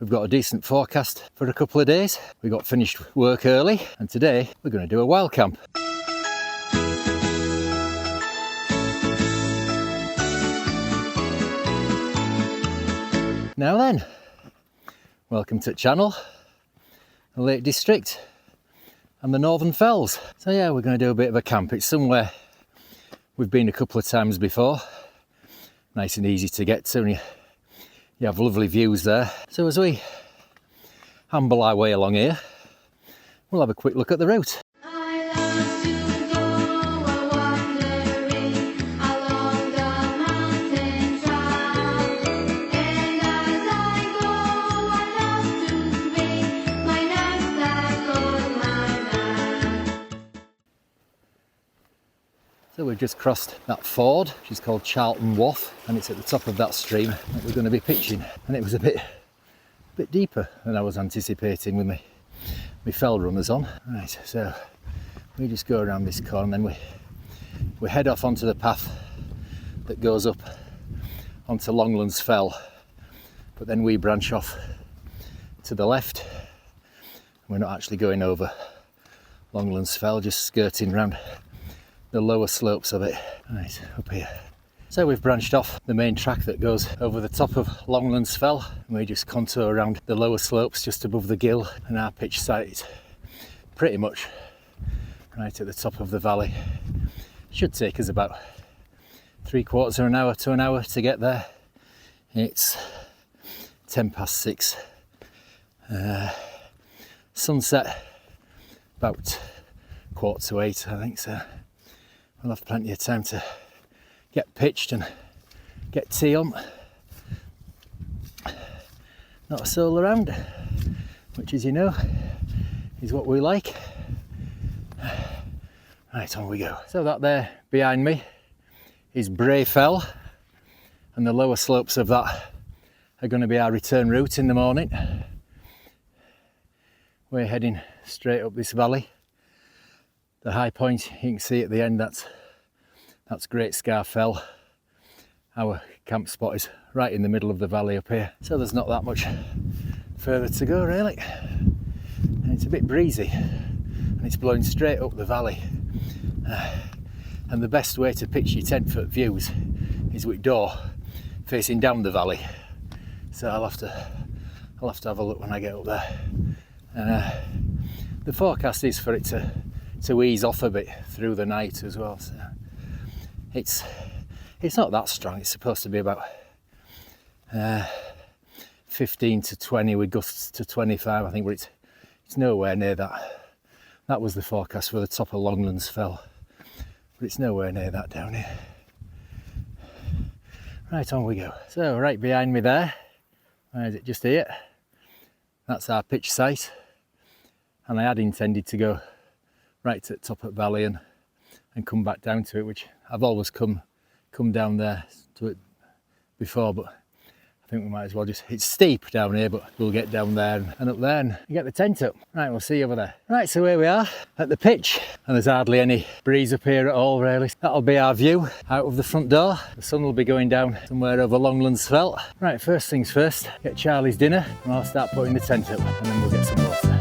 We've got a decent forecast for a couple of days. We got finished work early and today we're going to do a wild camp. Now then, welcome to the channel, the Lake District and the Northern Fells. So yeah, we're going to do a bit of a camp. It's somewhere we've been a couple of times before. Nice and easy to get to, and you have lovely views there. So as we amble our way along here, we'll have a quick look at the route. So we've just crossed that ford, which is called Charleton Gill, and it's at the top of that stream that we're going to be pitching. And it was a bit deeper than I was anticipating with my fell runners on. Right, so we just go around this corner and then we head off onto the path that goes up onto Longlands Fell. But then we branch off to the left. We're not actually going over Longlands Fell, just skirting round the lower slopes of it. Right, up here. So we've branched off the main track that goes over the top of Longlands Fell, and we just contour around the lower slopes just above the gill, and our pitch site is pretty much right at the top of the valley. Should take us about 3/4 of an hour to an hour to get there. It's 6:10. Sunset about 7:45, I think, so we'll have plenty of time to get pitched and get tea on. Not a soul around, which, as you know, is what we like. Right, on we go. So that there behind me is Brae Fell, and the lower slopes of that are going to be our return route in the morning. We're heading straight up this valley. The high point you can see at the end, that's Great Scar Fell. Our camp spot is right in the middle of the valley up here, so there's not that much further to go really. And it's a bit breezy and it's blowing straight up the valley. And the best way to pitch your 10-foot views is with door facing down the valley. So I'll have to have a look when I get up there. The forecast is for it to ease off a bit through the night as well. So it's not that strong. It's supposed to be about 15 to 20 with gusts to 25, I think, but it's nowhere near that. That was the forecast for the top of Longlands Fell, but it's nowhere near that down here. Right, on we go. So right behind me there, where is it? Just here. That's our pitch site, and I had intended to go right to the top of the valley and come back down to it, which I've always come down there to it before, but I think we might as well it's steep down here, but we'll get down there and up there and get the tent up. Right, we'll see you over there. Right, so here we are at the pitch, and there's hardly any breeze up here at all really. That'll be our view out of the front door. The sun will be going down somewhere over Longlands Fell. Right, first things first, get Charlie's dinner and I'll start putting the tent up, and then we'll get some water.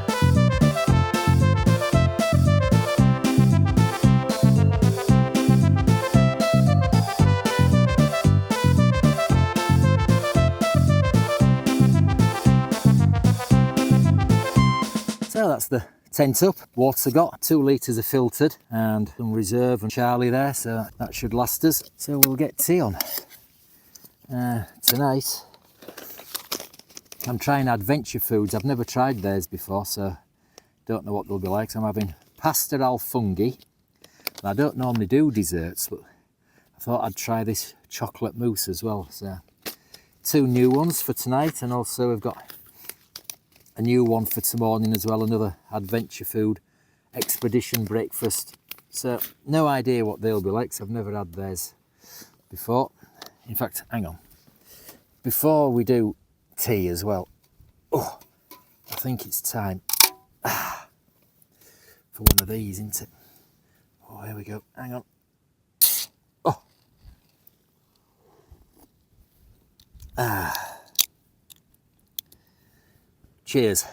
So that's the tent up. Water got 2 litres of filtered and some reserve and Charlie there, so that should last us. So we'll get tea on. Tonight I'm trying adventure foods. I've never tried theirs before, so don't know what they'll be like. So I'm having pasta al funghi. I don't normally do desserts, but I thought I'd try this chocolate mousse as well. So 2 new ones for tonight, and also we've got a new one for tomorrow morning as well, another adventure food expedition breakfast. So no idea what they'll be like, so I've never had theirs before. In fact, hang on, before we do tea as well, oh, I think it's time for one of these, isn't it? Oh, here we go, hang on. Oh, Cheers.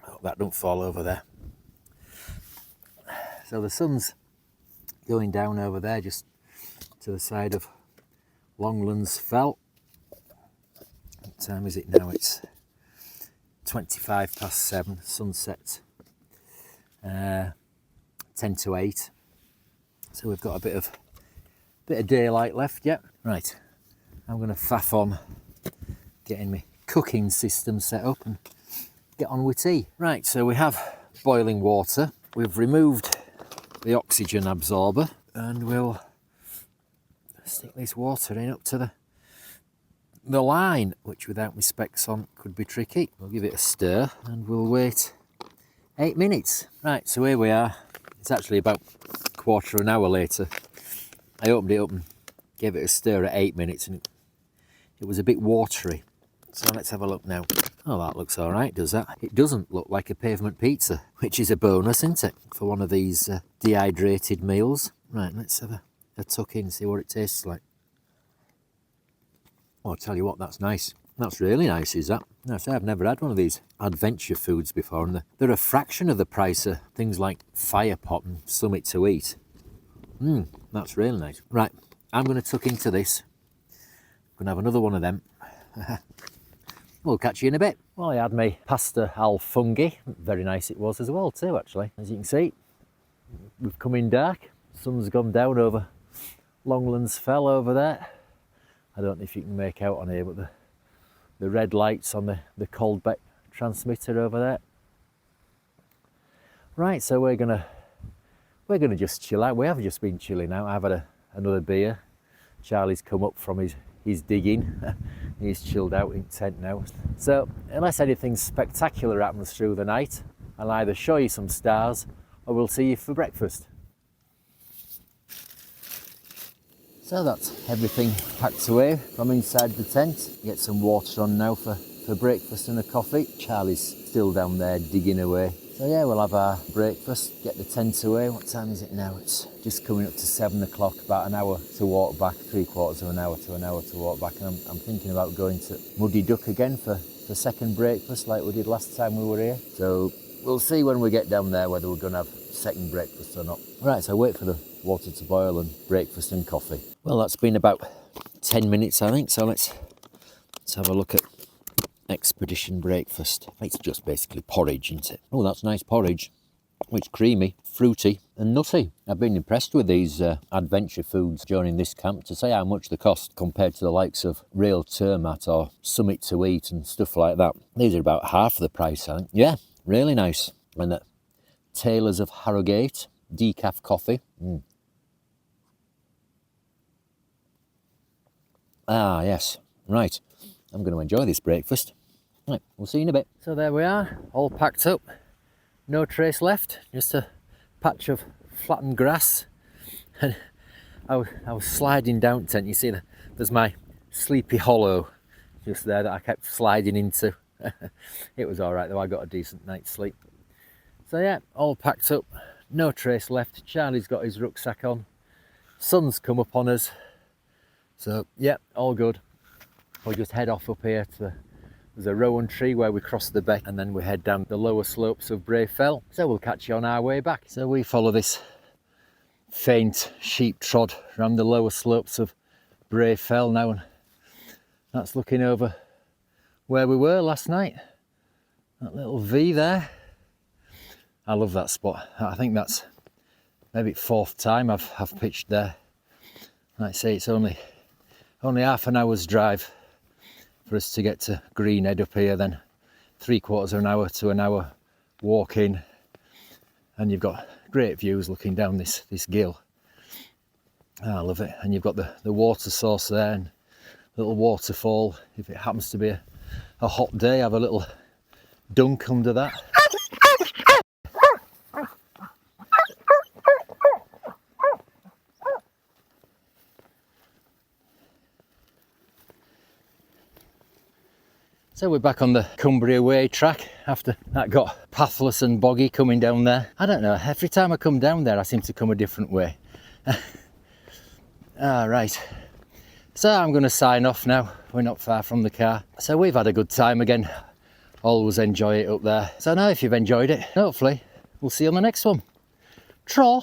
Hope that don't fall over there. So the sun's going down over there, just to the side of Longlands Fell. What time is it now? It's 7:25. Sunset 10 to 8. So we've got a bit of daylight left yet. Right, I'm going to faff on getting my cooking system set up and get on with tea. Right, so we have boiling water. We've removed the oxygen absorber and we'll stick this water in up to the line, which without my specs on could be tricky. We'll give it a stir and we'll wait 8 minutes. Right, so here we are. It's actually about a quarter of an hour later. I opened it up and gave it a stir at 8 minutes and it was a bit watery. So let's have a look now. Oh, that looks all right, does that? It doesn't look like a pavement pizza, which is a bonus, isn't it, for one of these dehydrated meals. Right, let's have a tuck in, see what it tastes like. Oh, I'll tell you what, that's nice. That's really nice, is that? No, so I've never had one of these adventure foods before, and they're a fraction of the price of things like Fire Pot and Summit to Eat. That's really nice. Right, I'm going to tuck into this. I'm going to have another one of them. We'll catch you in a bit. Well, I had my pasta al funghi. Very nice it was as well too, actually. As you can see, we've come in dark. Sun's gone down over Longlands Fell over there. I don't know if you can make out on here, but the red lights on the Coldbeck transmitter over there. Right, so we're gonna just chill out. We have just been chilling out. I've had another beer. Charlie's come up from his digging. He's chilled out in tent now. So unless anything spectacular happens through the night, I'll either show you some stars or we'll see you for breakfast. So that's everything packed away from inside the tent. Get some water on now for breakfast and a coffee. Charlie's still down there digging away. So yeah, we'll have our breakfast, get the tent away. What time is it now? It's just coming up to 7 o'clock, about an hour to walk back, 3/4 of an hour to an hour to walk back. And I'm thinking about going to Muddy Duck again for second breakfast like we did last time we were here. So we'll see when we get down there whether we're going to have second breakfast or not. Right, so wait for the water to boil and breakfast and coffee. Well, that's been about 10 minutes, I think. So let's have a look at expedition breakfast. It's just basically porridge, isn't it? Oh, that's nice porridge. It's creamy, fruity and nutty. I've been impressed with these adventure foods during this camp. To say how much they cost compared to the likes of Real Termat or Summit to Eat and stuff like that. These are about half the price, I think. Yeah, really nice. And the Taylors of Harrogate decaf coffee. Ah, yes. Right. I'm going to enjoy this breakfast. Right, we'll see you in a bit. So there we are, all packed up. No trace left, just a patch of flattened grass. And I was sliding down tent. You see, there's my sleepy hollow just there that I kept sliding into. It was all right though, I got a decent night's sleep. So yeah, all packed up, no trace left. Charlie's got his rucksack on. Sun's come up on us. So yeah, all good. We'll just head off up here to there's a rowan tree where we cross the beck and then we head down the lower slopes of Brae Fell. So we'll catch you on our way back. So we follow this faint sheep trod around the lower slopes of Brae Fell now, and that's looking over where we were last night. That little V there. I love that spot. I think that's maybe 4th time I've pitched there. Like I say, it's only half an hour's drive for us to get to Greenhead up here, then 3/4 of an hour to an hour walk in, and you've got great views looking down this gill. I love it. And you've got the water source there and little waterfall. If it happens to be a hot day, have a little dunk under that. So we're back on the Cumbria Way track after that got pathless and boggy coming down there. I don't know, every time I come down there I seem to come a different way. Right, so I'm going to sign off now. We're not far from the car. So we've had a good time again. Always enjoy it up there. So now if you've enjoyed it, hopefully we'll see you on the next one. Tra!